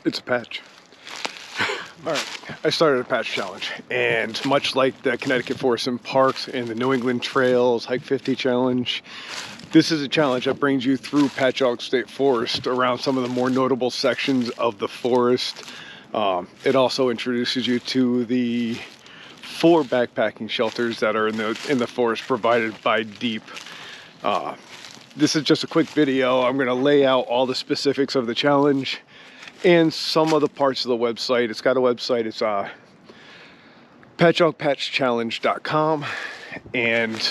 It's a patch. All right, I started a patch challenge, and much like the Connecticut Forest and Parks and the New England Trails Hike 50 challenge, this is a challenge that brings you through Pachaug State Forest around some of the more notable sections of the forest. It also introduces you to the 4 backpacking shelters that are in the forest provided by Deep. This is just a quick video. I'm going to lay out all the specifics of the challenge and some of the parts of the website. It's got a website. It's pachaugpatchchallenge.com, and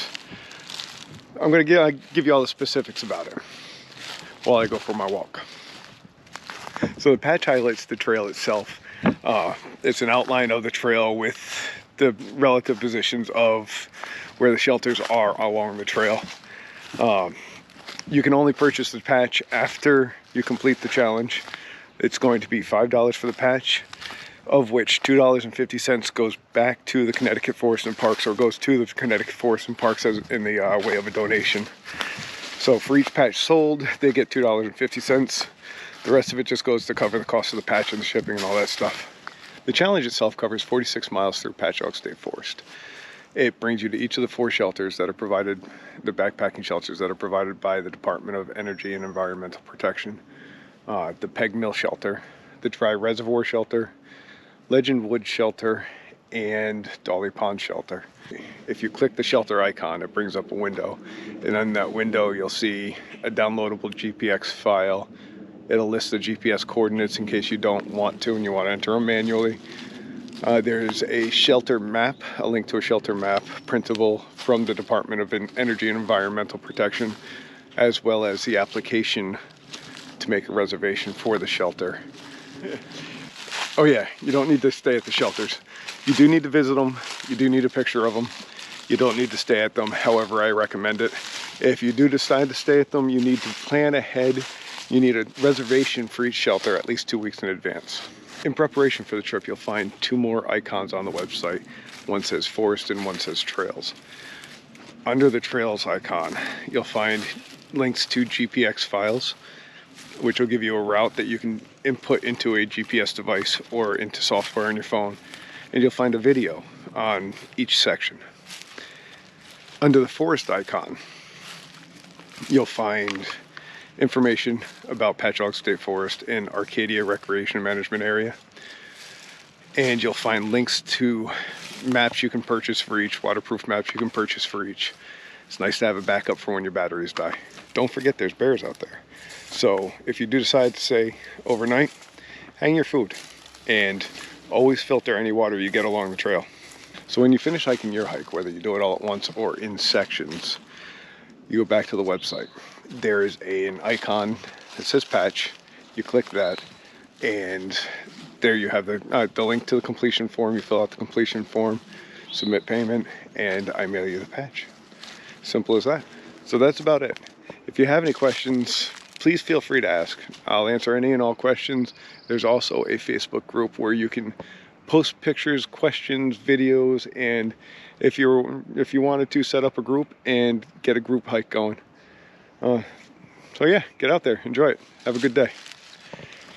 I'm going to give you all the specifics about it while I go for my walk. So the patch highlights the trail itself. It's an outline of the trail with the relative positions of where the shelters are along the trail. You can only purchase the patch after you complete the challenge. It's going to be $5 for the patch, of which $2.50 goes back to the Connecticut Forest and Parks, or goes to the Connecticut Forest and Parks as in the way of a donation. So for each patch sold, they get $2.50. The rest of it just goes to cover the cost of the patch and the shipping and all that stuff. The challenge itself covers 46 miles through Pachaug State Forest. It brings you to each of the 4 shelters that are provided, the backpacking shelters that are provided by the Department of Energy and Environmental Protection. The Peg Mill Shelter, the Dry Reservoir Shelter, Legend Wood Shelter, and Dolly Pond Shelter. If you click the shelter icon, it brings up a window, and in that window you'll see a downloadable GPX file. It'll list the GPS coordinates in case you don't want to and you want to enter them manually. There's a shelter map, a link to a shelter map, printable from the Department of Energy and Environmental Protection, as well as the application to make a reservation for the shelter. Oh yeah, you don't need to stay at the shelters. You do need to visit them. You do need a picture of them. You don't need to stay at them. However, I recommend it. If you do decide to stay at them, you need to plan ahead. You need a reservation for each shelter at least 2 weeks in advance. In preparation for the trip, you'll find 2 more icons on the website. One says forest and one says trails. Under the trails icon, you'll find links to GPX files, which will give you a route that you can input into a GPS device or into software on your phone, and you'll find a video on each section. Under the forest icon, you'll find information about Pachaug State Forest and Arcadia Recreation Management Area, and you'll find links to maps you can purchase for each, waterproof maps you can purchase for each. It's nice to have a backup for when your batteries die. Don't forget there's bears out there. So if you do decide to stay overnight, hang your food and always filter any water you get along the trail. So when you finish hiking your hike, whether you do it all at once or in sections, you go back to the website. There is an icon that says patch. You click that, and there you have the link to the completion form. You fill out the completion form, submit payment, and I mail you the patch. Simple as that. So that's about it. If you have any questions, please feel free to ask. I'll answer any and all questions. There's also a Facebook group where you can post pictures, questions, videos, and if you wanted to, set up a group and get a group hike going. So yeah, get out there, enjoy it. Have a good day.